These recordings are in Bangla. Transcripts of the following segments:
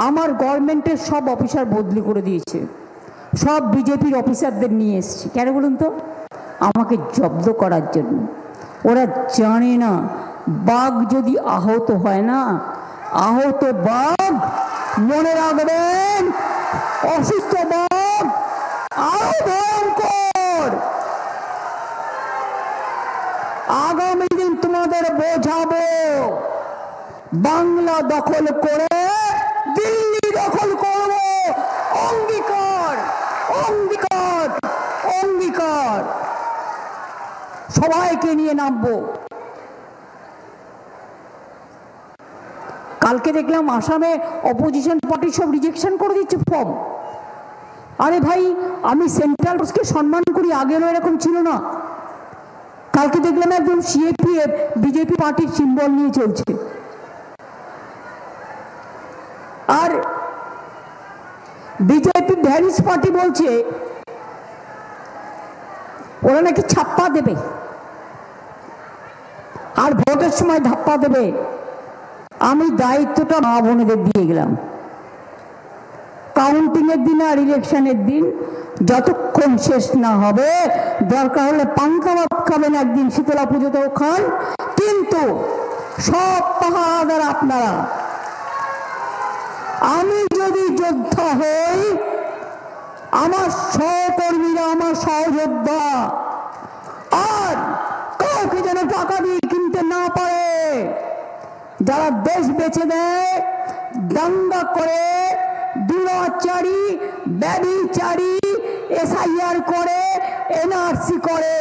আমার গভর্নমেন্টের সব অফিসার বদলি করে দিয়েছে, সব বিজেপির অফিসারদের নিয়ে এসছে। কেন বলুন তো? আমাকে জব্দ করার জন্য। ওরা জানে না বাঘ যদি আহত হয় না, আহত বাঘ মনে রাখবেন, অসুস্থ বাঘ আরো ভয়ঙ্কর। আগামী দিন তোমাদের বোঝাবো, বাংলা দখল করে দিল্লি দখল করব। অঙ্গীকার, অঙ্গীকার, অঙ্গীকার। সবাইকে নিয়ে নামবো। কালকে দেখলাম আসামে অপোজিশন পার্টি সব রিজেকশন করে দিচ্ছে ফর্ম। আরে ভাই, আমি সেন্ট্রাল ফোর্সকে সম্মান করি, আগেও এরকম ছিল না। কালকে দেখলাম একদম সিএপিএফ বিজেপি পার্টির সিম্বল নিয়ে চলছে। আর বিজেপি ভ্যারিস পার্টি বলছে ওরা নাকি ছাপ্পা দেবে আর ভোটের সময় ধাপ্পা দেবে। আমি দায়িত্বটা মা বোনেদের দিয়ে গেলাম। কাউন্টিং এর দিন আর ইলেকশনের দিন যতক্ষণ শেষ না হবে, দরকার হলে পাঙ্কা ভাত খাবেন একদিন, শীতলা পুজোতেও খান, কিন্তু সব পাহাড়াদার আপনারা। আমি যদি যোদ্ধা হই, আমার সহকর্মীরা আমার সহযোদ্ধা, আর কাউকে যেন টাকা দিয়ে কিনতে না পারে। যারা দেশ বেচে দেয়, দাঙ্গা করে, দুরাচারী, ব্যভিচারী, এসআইআর করে, এনআরসি করে,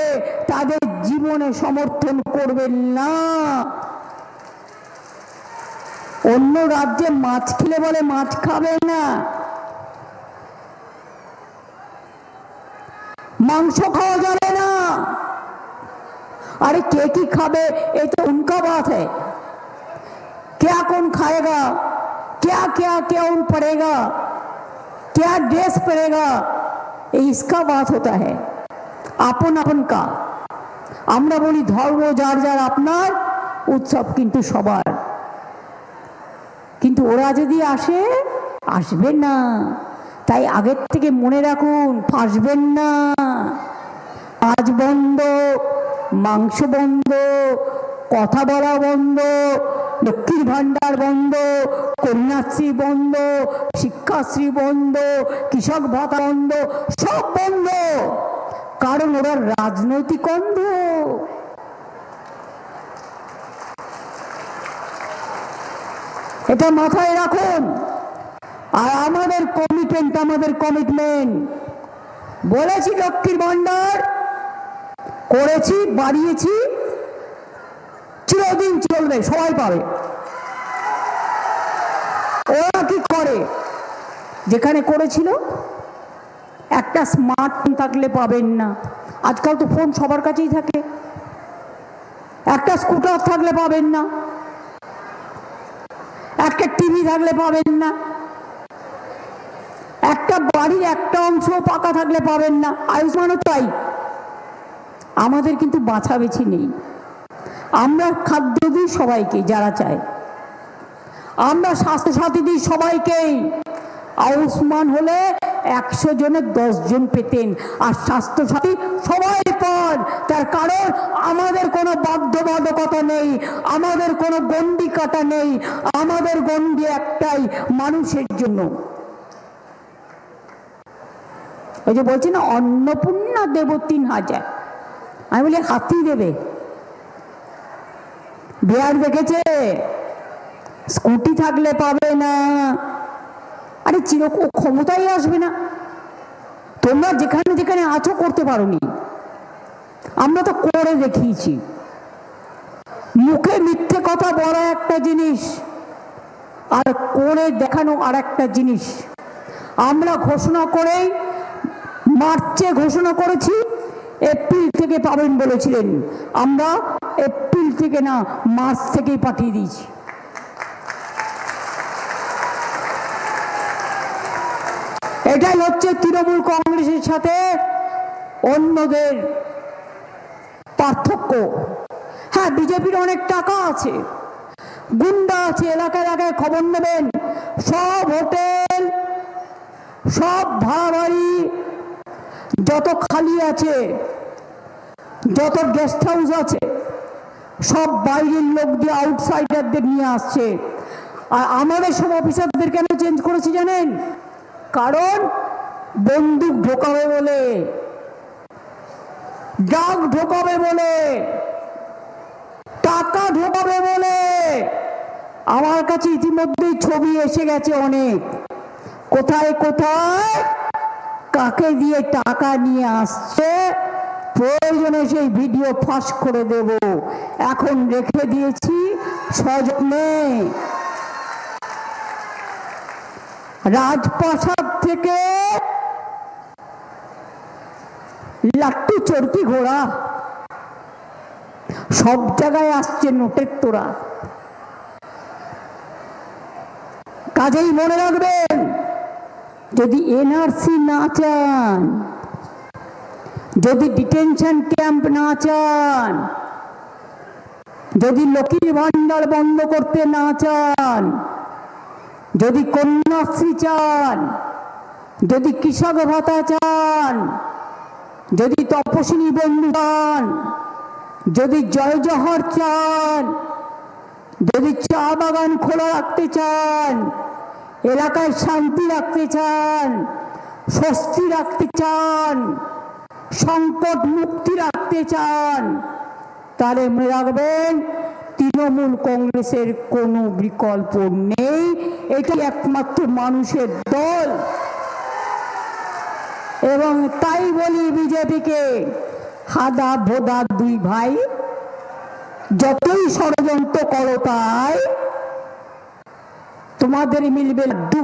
তাদের জীবনে সমর্থন করবেন না। অন্য রাজ্যে মাছ খেলে বলে মাছ খাবেন না, মাংস খাওয়া যাবে না। अरे के की खाबे ये तो उनका बात है, क्या कौन खाएगा, क्या क्या क्या उन पड़ेगा, क्या ड्रेस पड़ेगा, ये इसका बात होता है। अपन अपन का আমরা বলি ধর্ম যার যার, আপনার উৎসব কিন্তু সবার। কিন্তু ওরা যদি আসে, আসবে না। তাই আগের থেকে মনে রাখুন, ফাঁসবেন না। আজ বন্ধ, মাংস বন্ধ, কথা বলা বন্ধ, লক্ষ্মীর ভান্ডার বন্ধ, কন্যাশ্রী বন্ধ, শিক্ষাশ্রী বন্ধ, কৃষক ভাতা বন্ধ, সব বন্ধ। কারণ ওরা রাজনৈতিক অন্ধ। এটা মাথায় রাখুন। আর আমাদের কমিটমেন্ট বলেছি, লক্ষ্মীর ভান্ডার করেছি, বাড়িয়েছি, চিরদিন চলবে, সবাই পাবে। ওরা কি করে, যেখানে করেছিল একটা স্মার্টফোন থাকলে পাবেন না। আজকাল তো ফোন সবার কাছেই থাকে। একটা স্কুটার থাকলে পাবেন না, একটা টিভি থাকলে পাবেন না, একটা বাড়ির একটা অংশ পাকা থাকলে পাবেন না। আয়ুষ্মানও তাই। আমাদের কিন্তু বাছাবেছি নেই। আমরা খাদ্য দিই সবাইকে যারা চায়, আমরা স্বাস্থ্যসাথী দিই সবাইকেই। আয়ুষ্মান হলে 100 জনে 10 জন পেতেন, আর স্বাস্থ্যসাথী সবাই পান। তার কারণ আমাদের কোনো বাধ্যবাধকতা নেই, আমাদের কোনো গণ্ডি কাটা নেই। আমাদের গণ্ডি একটাই, মানুষের জন্য। ওই যে বলছি না, অন্নপূর্ণা দেব 3000, আমি বলি হাতি দেবে। বিহার দেখেছে, স্কুটি থাকলে পাবে না। আরে চিরকাল ক্ষমতাই আসবে না। তোমরা যেখানে যেখানে আছো করতে পারোনি, আমরা তো করে দেখিয়েছি। মুখে মিথ্যে কথা বলা একটা জিনিস, আর করে দেখানো আর একটা জিনিস। আমরা ঘোষণা করেই মার্চে ঘোষণা করেছি, এপ্রিল থেকে পাবেন বলেছিলেন, আমরা এপ্রিল থেকে না, মার্চ থেকেই পাঠিয়ে দিয়েছি। এটাই হচ্ছে তৃণমূল কংগ্রেসের সাথে অন্যদের পার্থক্য। হ্যাঁ, বিজেপির অনেক টাকা আছে, গুন্ডা আছে, এলাকায় এলাকায় খবর নেবেন, সব হোটেল, সব ভাড়া বাড়ি যত খালি আছে, যত গেস্ট হাউস আছে, সব বাইরের লোক দিয়ে আউটসাইডারদের নিয়ে আসছে। আর আমাদের সব অফিসারদের কেন চেঞ্জ করেছি জানেন? কারণ বন্দুক ঢোকাবে বলে, ড্রাগ ঢোকাবে বলে, টাকা ঢোকাবে বলে। আমার কাছে ইতিমধ্যেই ছবি এসে গেছে অনেক, কোথায় কোথায় কাকে দিয়ে টাকা নিয়ে আসছে। প্রয়োজনে সেই ভিডিও ফাঁস করে দেব, এখন রেখে দিয়েছি সযত্নে। রাজপ্রাসাদ থেকে লাট্টু চড়কি ঘোড়া সব জায়গায় আসছে নোটের তোরা। কাজেই মনে রাখবেন, যদি এনআরসি না চান, যদি ডিটেনশন ক্যাম্প না চান, যদি লক্ষ্মীর ভান্ডার বন্ধ করতে না চান, যদি কন্যাশ্রী চান, যদি কৃষক ভাতা চান, যদি তপশিলি বন্ধু চান, যদি জয় জহর চান, যদি চা বাগান খোলা রাখতে চান, এলাকায় শান্তি রাখতে চান, স্বস্তি রাখতে চান, সংকট মুক্তি রাখতে চান, তাহলে মনে রাখবেন তৃণমূল কংগ্রেসের কোনো বিকল্প নেই। এটাই একমাত্র মানুষের দল। এবং তাই বলি বিজেপিকে, হাদা ভোদা দুই ভাই, যতই ষড়যন্ত্র করো তাই তোমাদের মিলবে লাড্ডু।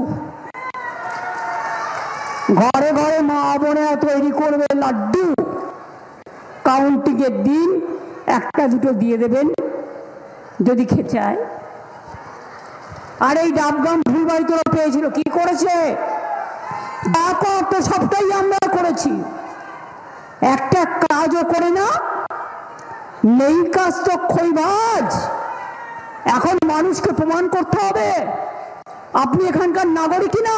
ঘরে ঘরে মা বোনেরা তৈরি করবে লাড্ডু, কাউন্টিং এর দিন একটা দুটো দিয়ে দেবেন যদি খেতে চায়। আর এই ডাবগ্রাম ফুলবাড়ি তোরা পেয়েছিল, কি করেছে? সবটাই আমরা করেছি, একটা কাজও করে না। নেই কাজ তো খইবাজ। এখন মানুষকে প্রমাণ করতে হবে আপনি এখানকার নাগরিক না।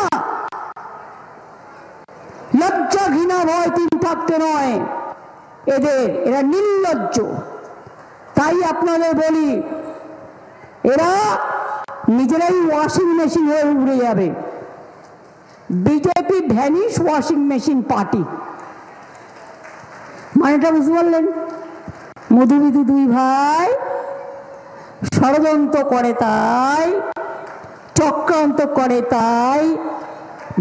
লজ্জা ঘৃণা ভয় তিন থাকতে নয় এদের, এরা নির্লজ্জ। তাই আপনাদের বলি, এরা নিজেরাই ওয়াশিং মেশিন হয়ে উড়ে যাবে। BJP vanish washing machine party, মানেটা বুঝতে পারলেন? মধুবিধু দুই ভাই ষড়যন্ত্র করে তাই, চক্রান্ত করে তাই,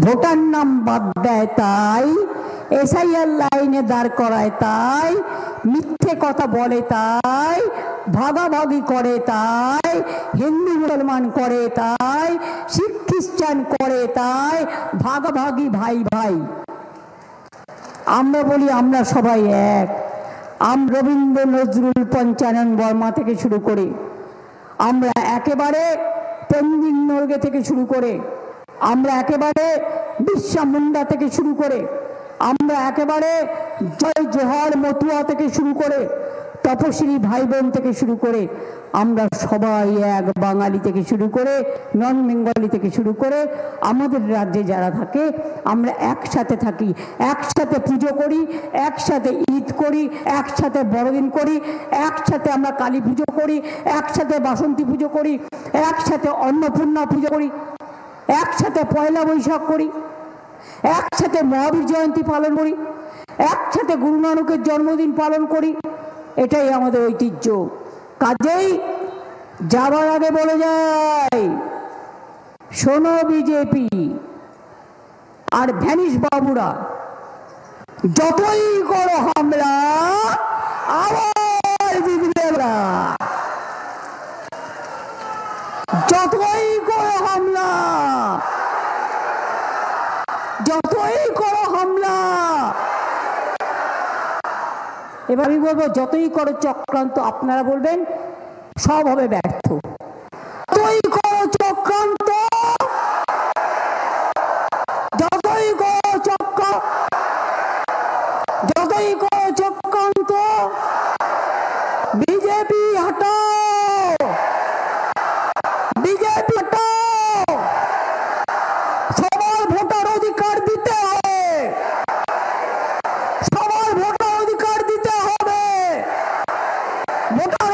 ভোটার নাম বাদ দেয় তাই, এসআইআর লাইনে দাঁড় করায় তাই, মিথ্যে কথা বলে তাই, ভাগাভাগি করে তাই, হিন্দু মুসলমান করে তাই, শিখ খ্রিস্টান করে তাই, ভাগাভাগি ভাই ভাই। আমরা বলি আমরা সবাই এক। রবীন্দ্র নজরুল, পঞ্চানন বর্মা থেকে শুরু করে, আমরা একেবারে তেনজিং নোরগে থেকে শুরু করে, আমরা একেবারে বিরসা মুন্ডা থেকে শুরু করে, আমরা একেবারে জয় জোহর মতুয়া থেকে শুরু করে, তপশিলি ভাই বোন থেকে শুরু করে, আমরা সবাই এক। বাঙালি থেকে শুরু করে, নন বেঙ্গলি থেকে শুরু করে, আমাদের রাজ্যে যারা থাকে আমরা একসাথে থাকি, একসাথে পুজো করি, একসাথে ঈদ করি, একসাথে বড়দিন করি, একসাথে আমরা কালী পুজো করি, একসাথে বাসন্তী পুজো করি, একসাথে অন্নপূর্ণা পুজো করি, একসাথে পয়লা বৈশাখ করি, একসাথে মহাবীর জয়ন্তী পালন করি, একসাথে গুরু নানকের জন্মদিন পালন করি। এটাই আমাদের ঐতিহ্য। কাজেই যাবার আগে বলে যায়, শোনো বিজেপি আর ভ্যানিশ বাবুরা, যতই করো হামলা আবার জিতবে না। যতই করো হামলা, যতই করো হামলা, এবার আমি বলবো যতই করো চক্রান্ত, আপনারা বলবেন সব হবে ব্যর্থ। যতই করো চক্রান্ত, যতই করো যতই করো চক্রান্ত, বিজেপি হটাও, বিজেপি হটাও, ভোটার